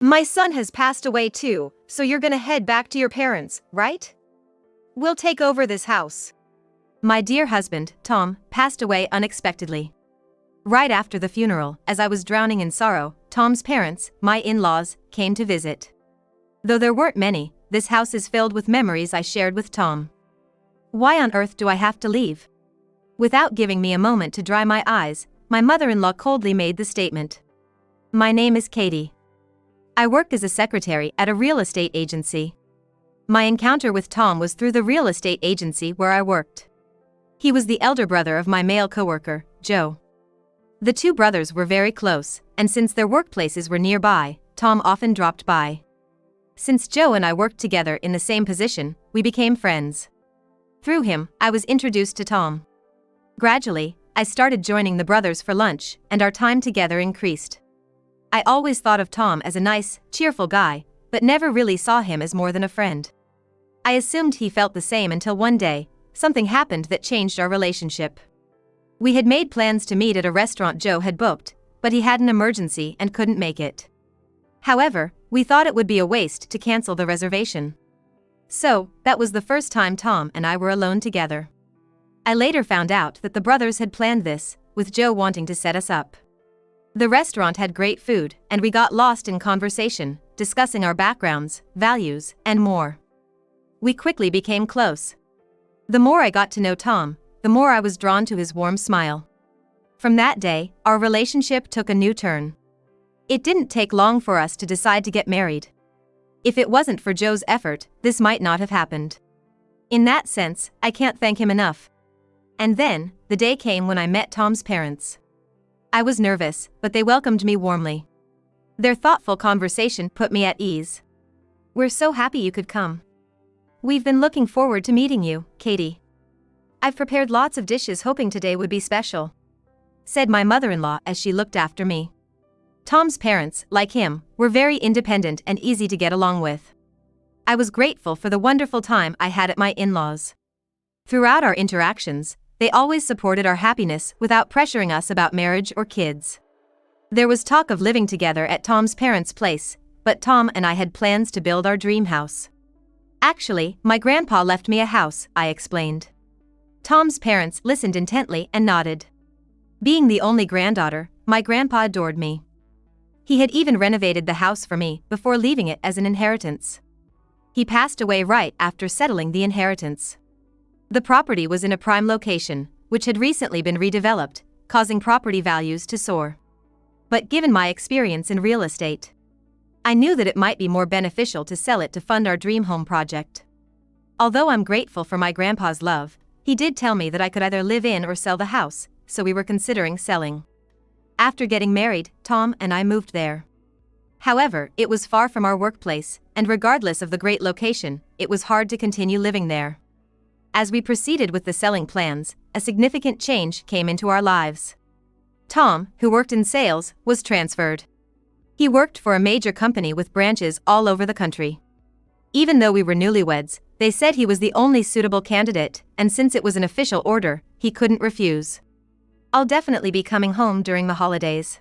My son has passed away too, so you're gonna head back to your parents, right? We'll take over this house. My dear husband, Tom, passed away unexpectedly. Right after the funeral, as I was drowning in sorrow, Tom's parents, my in-laws, came to visit. Though there weren't many, this house is filled with memories I shared with Tom. Why on earth do I have to leave? Without giving me a moment to dry my eyes, my mother-in-law coldly made the statement. My name is Katie. I work as a secretary at a real estate agency. My encounter with Tom was through the real estate agency where I worked. He was the elder brother of my male coworker, Joe. The two brothers were very close, and since their workplaces were nearby, Tom often dropped by. Since Joe and I worked together in the same position, we became friends. Through him, I was introduced to Tom. Gradually, I started joining the brothers for lunch, and our time together increased. I always thought of Tom as a nice, cheerful guy, but never really saw him as more than a friend. I assumed he felt the same until one day, something happened that changed our relationship. We had made plans to meet at a restaurant Joe had booked, but he had an emergency and couldn't make it. However, we thought it would be a waste to cancel the reservation. So, that was the first time Tom and I were alone together. I later found out that the brothers had planned this, with Joe wanting to set us up. The restaurant had great food, and we got lost in conversation, discussing our backgrounds, values, and more. We quickly became close. The more I got to know Tom, the more I was drawn to his warm smile. From that day, our relationship took a new turn. It didn't take long for us to decide to get married. If it wasn't for Joe's effort, this might not have happened. In that sense, I can't thank him enough. And then, the day came when I met Tom's parents. I was nervous, but they welcomed me warmly. Their thoughtful conversation put me at ease. We're so happy you could come. We've been looking forward to meeting you, Katie. I've prepared lots of dishes hoping today would be special, said my mother-in-law as she looked after me. Tom's parents, like him, were very independent and easy to get along with. I was grateful for the wonderful time I had at my in-laws. Throughout our interactions, they always supported our happiness without pressuring us about marriage or kids. There was talk of living together at Tom's parents' place, but Tom and I had plans to build our dream house. Actually, my grandpa left me a house, I explained. Tom's parents listened intently and nodded. Being the only granddaughter, my grandpa adored me. He had even renovated the house for me before leaving it as an inheritance. He passed away right after settling the inheritance. The property was in a prime location, which had recently been redeveloped, causing property values to soar. But given my experience in real estate, I knew that it might be more beneficial to sell it to fund our dream home project. Although I'm grateful for my grandpa's love, he did tell me that I could either live in or sell the house, so we were considering selling. After getting married, Tom and I moved there. However, it was far from our workplace, and regardless of the great location, it was hard to continue living there. As we proceeded with the selling plans, a significant change came into our lives. Tom, who worked in sales, was transferred. He worked for a major company with branches all over the country. Even though we were newlyweds, they said he was the only suitable candidate, and since it was an official order, he couldn't refuse. I'll definitely be coming home during the holidays.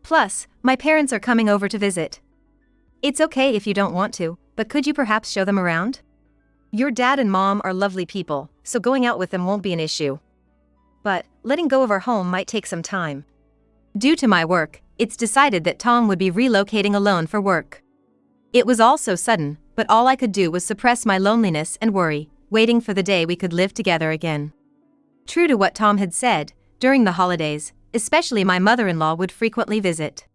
Plus, my parents are coming over to visit. It's okay if you don't want to, but could you perhaps show them around? Your dad and mom are lovely people, so going out with them won't be an issue. But, letting go of our home might take some time. Due to my work, it's decided that Tom would be relocating alone for work. It was all so sudden, but all I could do was suppress my loneliness and worry, waiting for the day we could live together again. True to what Tom had said, during the holidays, especially my mother-in-law would frequently visit.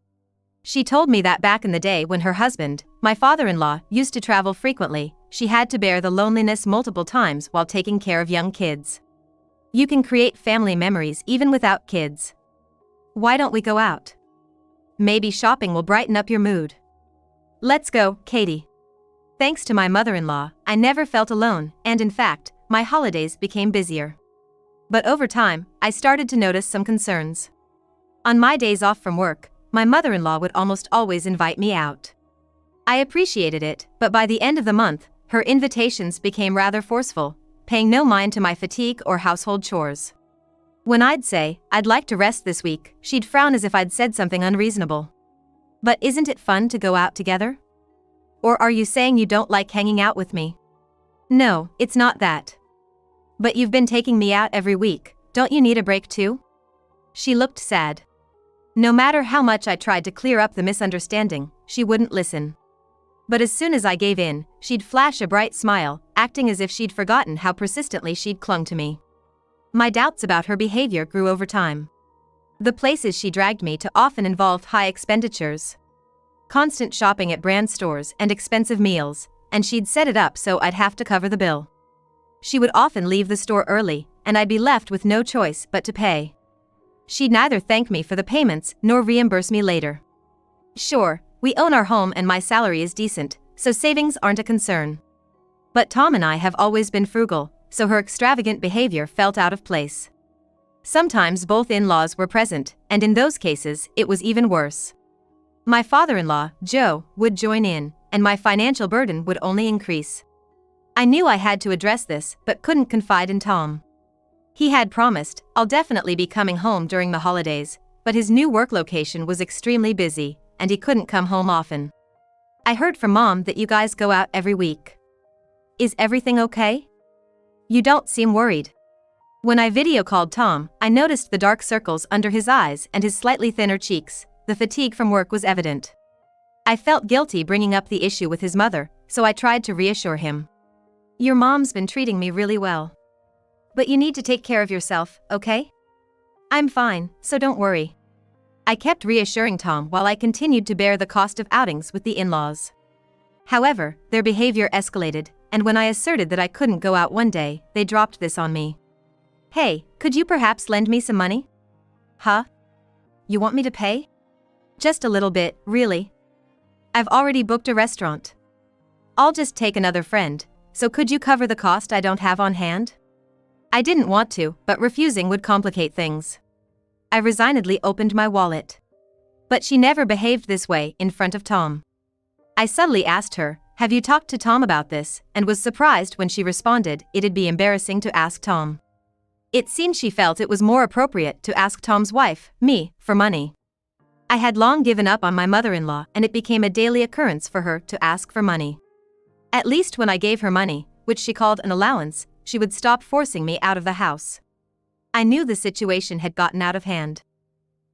She told me that back in the day when her husband, my father-in-law, used to travel frequently, she had to bear the loneliness multiple times while taking care of young kids. You can create family memories even without kids. Why don't we go out? Maybe shopping will brighten up your mood. Let's go, Katie. Thanks to my mother-in-law, I never felt alone, and in fact, my holidays became busier. But over time, I started to notice some concerns. On my days off from work, my mother-in-law would almost always invite me out. I appreciated it, but by the end of the month, her invitations became rather forceful, paying no mind to my fatigue or household chores. When I'd say, I'd like to rest this week, she'd frown as if I'd said something unreasonable. But isn't it fun to go out together? Or are you saying you don't like hanging out with me? No, it's not that. But you've been taking me out every week, don't you need a break too? She looked sad. No matter how much I tried to clear up the misunderstanding, she wouldn't listen. But as soon as I gave in, she'd flash a bright smile, acting as if she'd forgotten how persistently she'd clung to me. My doubts about her behavior grew over time. The places she dragged me to often involved high expenditures. Constant shopping at brand stores and expensive meals, and she'd set it up so I'd have to cover the bill. She would often leave the store early, and I'd be left with no choice but to pay. She'd neither thank me for the payments nor reimburse me later. Sure, we own our home and my salary is decent, so savings aren't a concern. But Tom and I have always been frugal, so her extravagant behavior felt out of place. Sometimes both in-laws were present, and in those cases, it was even worse. My father-in-law, Joe, would join in, and my financial burden would only increase. I knew I had to address this, but couldn't confide in Tom. He had promised, "I'll definitely be coming home during the holidays," but his new work location was extremely busy, and he couldn't come home often. I heard from Mom that you guys go out every week. Is everything okay? You don't seem worried. When I video called Tom, I noticed the dark circles under his eyes and his slightly thinner cheeks. The fatigue from work was evident. I felt guilty bringing up the issue with his mother, so I tried to reassure him. Your mom's been treating me really well. But you need to take care of yourself, okay? I'm fine, so don't worry. I kept reassuring Tom while I continued to bear the cost of outings with the in-laws. However, their behavior escalated, and when I asserted that I couldn't go out one day, they dropped this on me. Hey, could you perhaps lend me some money? Huh? You want me to pay? Just a little bit, really. I've already booked a restaurant. I'll just take another friend, so could you cover the cost I don't have on hand? I didn't want to, but refusing would complicate things. I resignedly opened my wallet. But she never behaved this way in front of Tom. I subtly asked her, "Have you talked to Tom about this?" and was surprised when she responded, "It'd be embarrassing to ask Tom." It seemed she felt it was more appropriate to ask Tom's wife, me, for money. I had long given up on my mother-in-law, and it became a daily occurrence for her to ask for money. At least when I gave her money, which she called an allowance, she would stop forcing me out of the house. I knew the situation had gotten out of hand.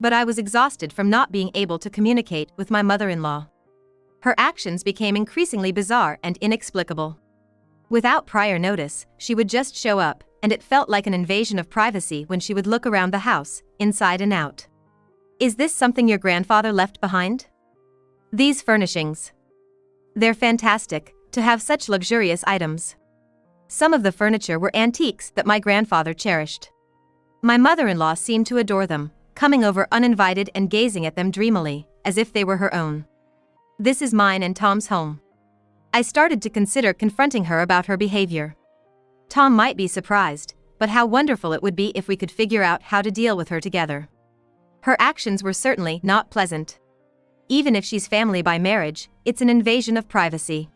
But I was exhausted from not being able to communicate with my mother-in-law. Her actions became increasingly bizarre and inexplicable. Without prior notice, she would just show up, and it felt like an invasion of privacy when she would look around the house, inside and out. Is this something your grandfather left behind? These furnishings. They're fantastic, to have such luxurious items. Some of the furniture were antiques that my grandfather cherished. My mother-in-law seemed to adore them, coming over uninvited and gazing at them dreamily, as if they were her own. This is mine and Tom's home. I started to consider confronting her about her behavior. Tom might be surprised, but how wonderful it would be if we could figure out how to deal with her together. Her actions were certainly not pleasant. Even if she's family by marriage, it's an invasion of privacy.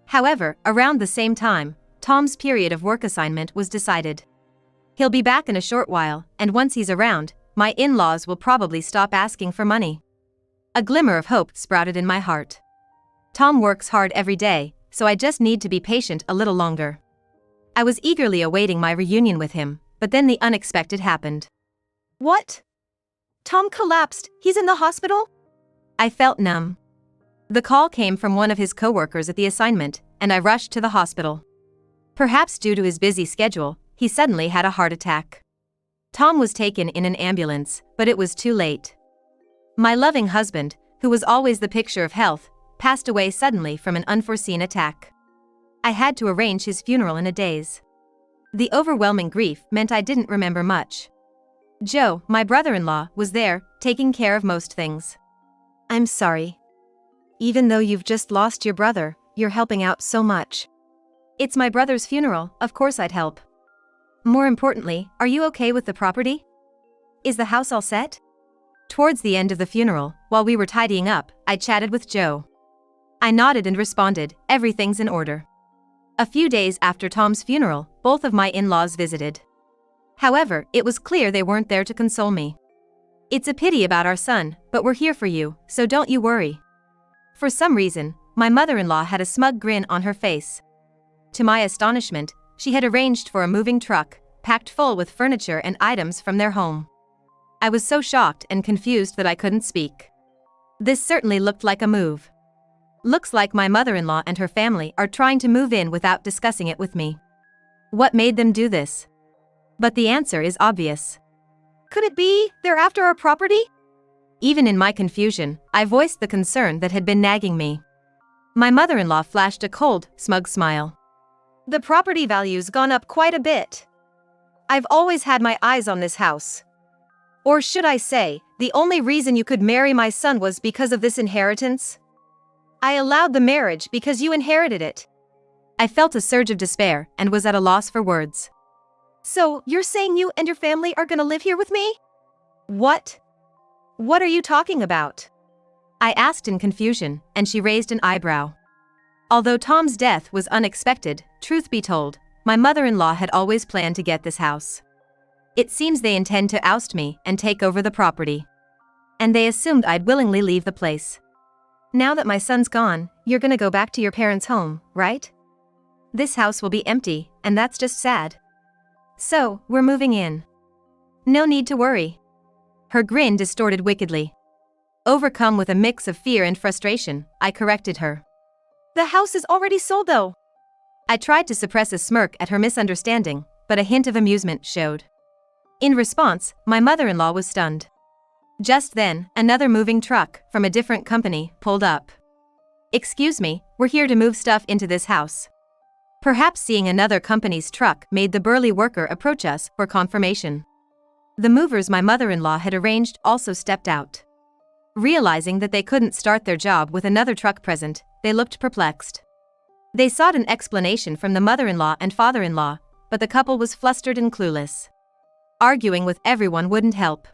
However, around the same time, Tom's period of work assignment was decided. He'll be back in a short while, and once he's around, my in-laws will probably stop asking for money. A glimmer of hope sprouted in my heart. Tom works hard every day, so I just need to be patient a little longer. I was eagerly awaiting my reunion with him, but then the unexpected happened. What? Tom collapsed, he's in the hospital? I felt numb. The call came from one of his coworkers at the assignment, and I rushed to the hospital. Perhaps due to his busy schedule, he suddenly had a heart attack. Tom was taken in an ambulance, but it was too late. My loving husband, who was always the picture of health, passed away suddenly from an unforeseen attack. I had to arrange his funeral in a daze. The overwhelming grief meant I didn't remember much. Joe, my brother-in-law, was there, taking care of most things. I'm sorry. Even though you've just lost your brother, you're helping out so much. It's my brother's funeral, of course I'd help. More importantly, are you okay with the property? Is the house all set? Towards the end of the funeral, while we were tidying up, I chatted with Joe. I nodded and responded, everything's in order. A few days after Tom's funeral, both of my in-laws visited. However, it was clear they weren't there to console me. It's a pity about our son, but we're here for you, so don't you worry. For some reason, my mother-in-law had a smug grin on her face. To my astonishment, she had arranged for a moving truck, packed full with furniture and items from their home. I was so shocked and confused that I couldn't speak. This certainly looked like a move. Looks like my mother-in-law and her family are trying to move in without discussing it with me. What made them do this? But the answer is obvious. Could it be they're after our property? Even in my confusion, I voiced the concern that had been nagging me. My mother-in-law flashed a cold, smug smile. The property value's gone up quite a bit. I've always had my eyes on this house. Or should I say, the only reason you could marry my son was because of this inheritance? I allowed the marriage because you inherited it. I felt a surge of despair and was at a loss for words. So, you're saying you and your family are gonna live here with me? What? What are you talking about? I asked in confusion, and she raised an eyebrow. Although Tom's death was unexpected, truth be told, my mother-in-law had always planned to get this house. It seems they intend to oust me and take over the property. And they assumed I'd willingly leave the place. Now that my son's gone, you're gonna go back to your parents' home, right? This house will be empty, and that's just sad. So, we're moving in. No need to worry. Her grin distorted wickedly. Overcome with a mix of fear and frustration, I corrected her. The house is already sold though. I tried to suppress a smirk at her misunderstanding, but a hint of amusement showed. In response, my mother-in-law was stunned. Just then, another moving truck, from a different company, pulled up. Excuse me, we're here to move stuff into this house. Perhaps seeing another company's truck made the burly worker approach us for confirmation. The movers my mother-in-law had arranged also stepped out. Realizing that they couldn't start their job with another truck present, they looked perplexed. They sought an explanation from the mother-in-law and father-in-law, but the couple was flustered and clueless. Arguing with everyone wouldn't help.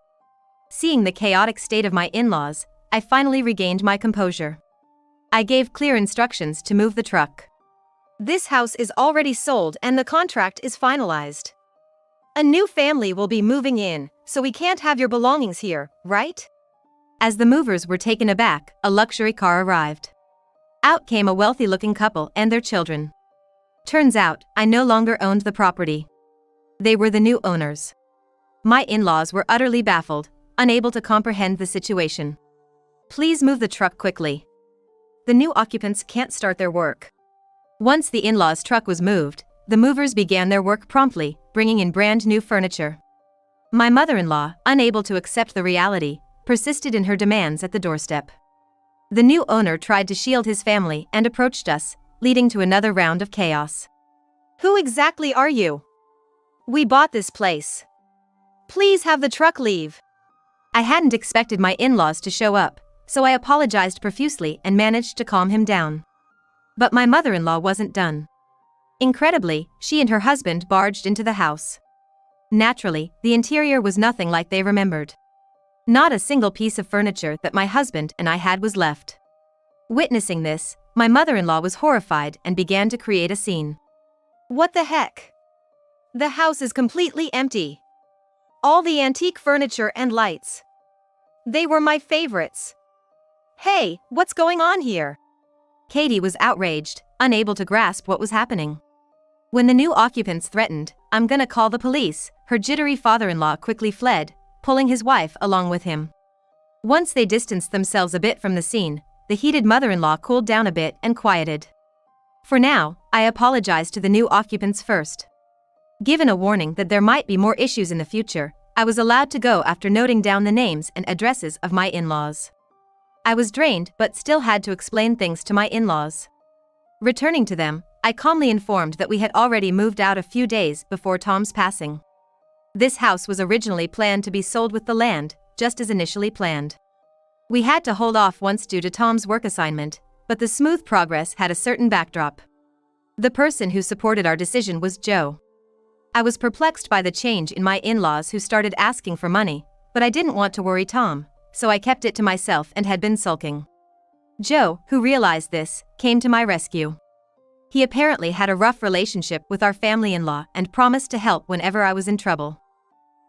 Seeing the chaotic state of my in-laws, I finally regained my composure. I gave clear instructions to move the truck. This house is already sold and the contract is finalized. A new family will be moving in, so we can't have your belongings here, right? As the movers were taken aback, a luxury car arrived. Out came a wealthy-looking couple and their children. Turns out, I no longer owned the property. They were the new owners. My in-laws were utterly baffled, unable to comprehend the situation. Please move the truck quickly. The new occupants can't start their work. Once the in-laws' truck was moved, the movers began their work promptly, bringing in brand new furniture. My mother-in-law, unable to accept the reality, persisted in her demands at the doorstep. The new owner tried to shield his family and approached us, leading to another round of chaos. Who exactly are you? We bought this place. Please have the truck leave. I hadn't expected my in-laws to show up, so I apologized profusely and managed to calm him down. But my mother-in-law wasn't done. Incredibly, she and her husband barged into the house. Naturally, the interior was nothing like they remembered. Not a single piece of furniture that my husband and I had was left. Witnessing this, my mother-in-law was horrified and began to create a scene. What the heck? The house is completely empty. All the antique furniture and lights. They were my favorites. Hey, what's going on here? Katie was outraged, unable to grasp what was happening. When the new occupants threatened, "I'm gonna call the police," her jittery father-in-law quickly fled, pulling his wife along with him. Once they distanced themselves a bit from the scene, the heated mother-in-law cooled down a bit and quieted. For now, I apologized to the new occupants first. Given a warning that there might be more issues in the future, I was allowed to go after noting down the names and addresses of my in-laws. I was drained but still had to explain things to my in-laws. Returning to them, I calmly informed that we had already moved out a few days before Tom's passing. This house was originally planned to be sold with the land, just as initially planned. We had to hold off once due to Tom's work assignment, but the smooth progress had a certain backdrop. The person who supported our decision was Joe. I was perplexed by the change in my in-laws who started asking for money, but I didn't want to worry Tom, so I kept it to myself and had been sulking. Joe, who realized this, came to my rescue. He apparently had a rough relationship with our family-in-law and promised to help whenever I was in trouble.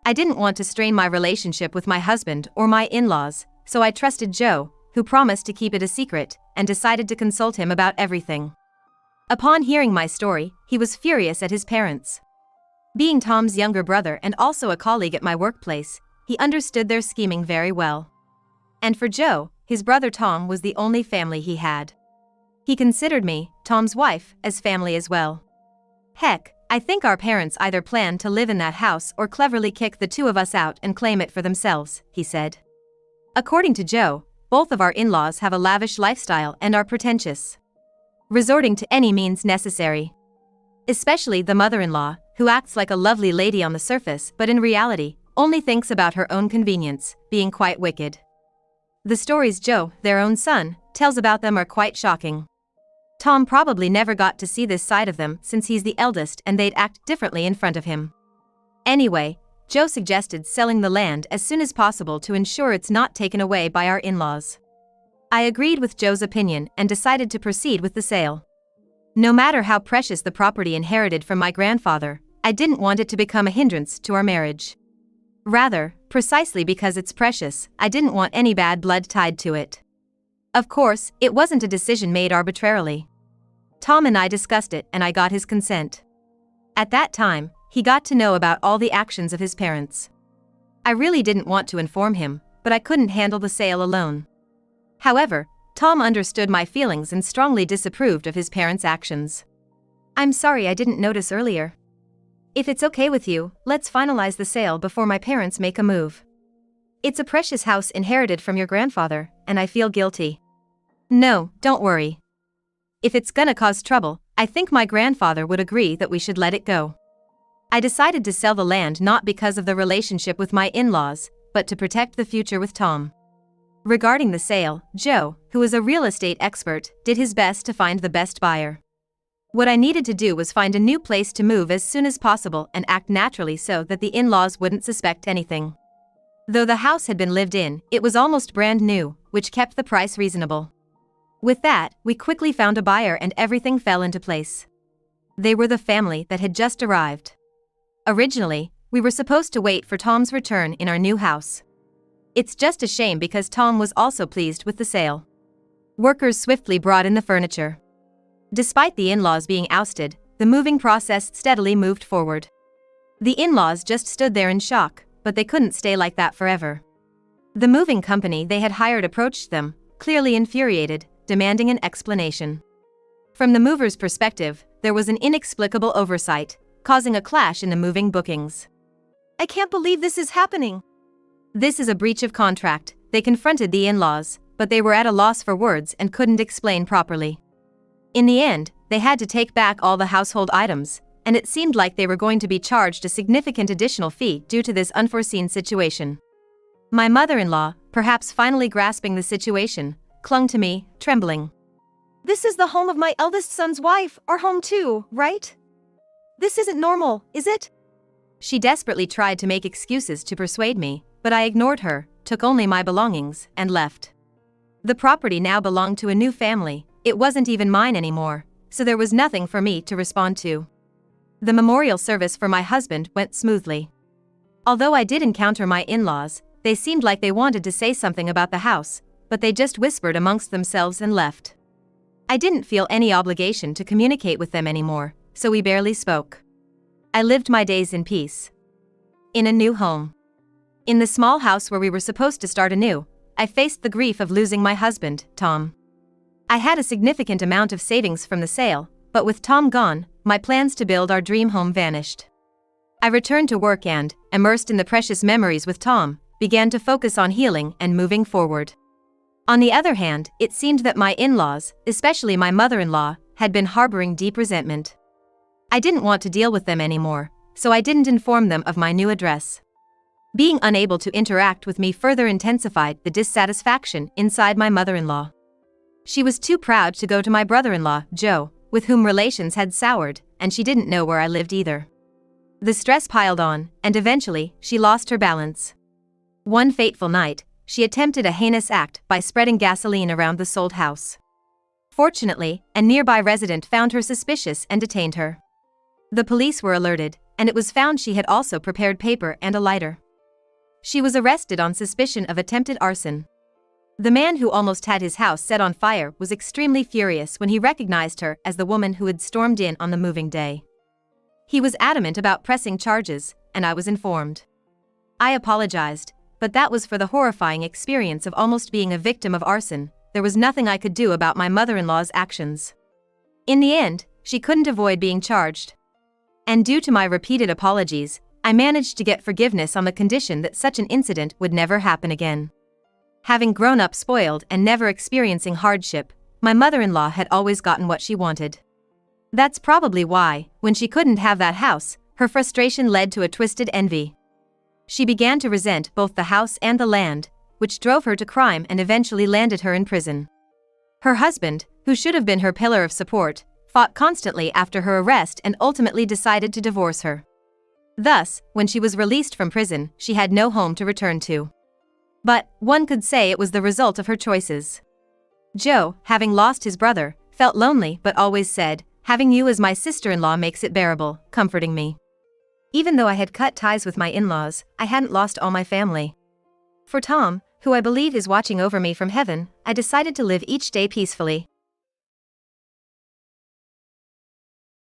I didn't want to strain my relationship with my husband or my in-laws, so I trusted Joe, who promised to keep it a secret, and decided to consult him about everything. Upon hearing my story, he was furious at his parents. Being Tom's younger brother and also a colleague at my workplace, he understood their scheming very well. And for Joe, his brother Tom was the only family he had. He considered me, Tom's wife, as family as well. Heck, I think our parents either planned to live in that house or cleverly kick the two of us out and claim it for themselves, he said. According to Joe, both of our in-laws have a lavish lifestyle and are pretentious, resorting to any means necessary. Especially the mother-in-law, who acts like a lovely lady on the surface but in reality, only thinks about her own convenience, being quite wicked. The stories Joe, their own son, tells about them are quite shocking. Tom probably never got to see this side of them since he's the eldest and they'd act differently in front of him. Anyway, Joe suggested selling the land as soon as possible to ensure it's not taken away by our in-laws. I agreed with Joe's opinion and decided to proceed with the sale. No matter how precious the property inherited from my grandfather, I didn't want it to become a hindrance to our marriage. Rather, precisely because it's precious, I didn't want any bad blood tied to it. Of course, it wasn't a decision made arbitrarily. Tom and I discussed it and I got his consent. At that time, he got to know about all the actions of his parents. I really didn't want to inform him, but I couldn't handle the sale alone. However, Tom understood my feelings and strongly disapproved of his parents' actions. "I'm sorry I didn't notice earlier. If it's okay with you, let's finalize the sale before my parents make a move. It's a precious house inherited from your grandfather, and I feel guilty." "No, don't worry. If it's gonna cause trouble, I think my grandfather would agree that we should let it go." I decided to sell the land not because of the relationship with my in-laws, but to protect the future with Tom. Regarding the sale, Joe, who is a real estate expert, did his best to find the best buyer. What I needed to do was find a new place to move as soon as possible and act naturally so that the in-laws wouldn't suspect anything. Though the house had been lived in, it was almost brand new, which kept the price reasonable. With that, we quickly found a buyer and everything fell into place. They were the family that had just arrived. Originally, we were supposed to wait for Tom's return in our new house. It's just a shame because Tom was also pleased with the sale. Workers swiftly brought in the furniture. Despite the in-laws being ousted, the moving process steadily moved forward. The in-laws just stood there in shock, but they couldn't stay like that forever. The moving company they had hired approached them, clearly infuriated, demanding an explanation. From the movers' perspective, there was an inexplicable oversight, causing a clash in the moving bookings. "I can't believe this is happening. This is a breach of contract," they confronted the in-laws, but they were at a loss for words and couldn't explain properly. In the end, they had to take back all the household items, and it seemed like they were going to be charged a significant additional fee due to this unforeseen situation. My mother-in-law, perhaps finally grasping the situation, clung to me, trembling. "This is the home of my eldest son's wife, our home too, right? This isn't normal, is it?" She desperately tried to make excuses to persuade me, but I ignored her, took only my belongings, and left. The property now belonged to a new family. It wasn't even mine anymore, so there was nothing for me to respond to. The memorial service for my husband went smoothly. Although I did encounter my in-laws, they seemed like they wanted to say something about the house, but they just whispered amongst themselves and left. I didn't feel any obligation to communicate with them anymore, so we barely spoke. I lived my days in peace. In a new home. In the small house where we were supposed to start anew, I faced the grief of losing my husband, Tom. I had a significant amount of savings from the sale, but with Tom gone, my plans to build our dream home vanished. I returned to work and, immersed in the precious memories with Tom, began to focus on healing and moving forward. On the other hand, it seemed that my in-laws, especially my mother-in-law, had been harboring deep resentment. I didn't want to deal with them anymore, so I didn't inform them of my new address. Being unable to interact with me further intensified the dissatisfaction inside my mother-in-law. She was too proud to go to my brother-in-law, Joe, with whom relations had soured, and she didn't know where I lived either. The stress piled on, and eventually, she lost her balance. One fateful night, she attempted a heinous act by spreading gasoline around the sold house. Fortunately, a nearby resident found her suspicious and detained her. The police were alerted, and it was found she had also prepared paper and a lighter. She was arrested on suspicion of attempted arson. The man who almost had his house set on fire was extremely furious when he recognized her as the woman who had stormed in on the moving day. He was adamant about pressing charges, and I was informed. I apologized, but that was for the horrifying experience of almost being a victim of arson. There was nothing I could do about my mother-in-law's actions. In the end, she couldn't avoid being charged. And due to my repeated apologies, I managed to get forgiveness on the condition that such an incident would never happen again. Having grown up spoiled and never experiencing hardship, my mother-in-law had always gotten what she wanted. That's probably why, when she couldn't have that house, her frustration led to a twisted envy. She began to resent both the house and the land, which drove her to crime and eventually landed her in prison. Her husband, who should have been her pillar of support, fought constantly after her arrest and ultimately decided to divorce her. Thus, when she was released from prison, she had no home to return to. But, one could say it was the result of her choices. Joe, having lost his brother, felt lonely but always said, "Having you as my sister-in-law makes it bearable," comforting me. Even though I had cut ties with my in-laws, I hadn't lost all my family. For Tom, who I believe is watching over me from heaven, I decided to live each day peacefully.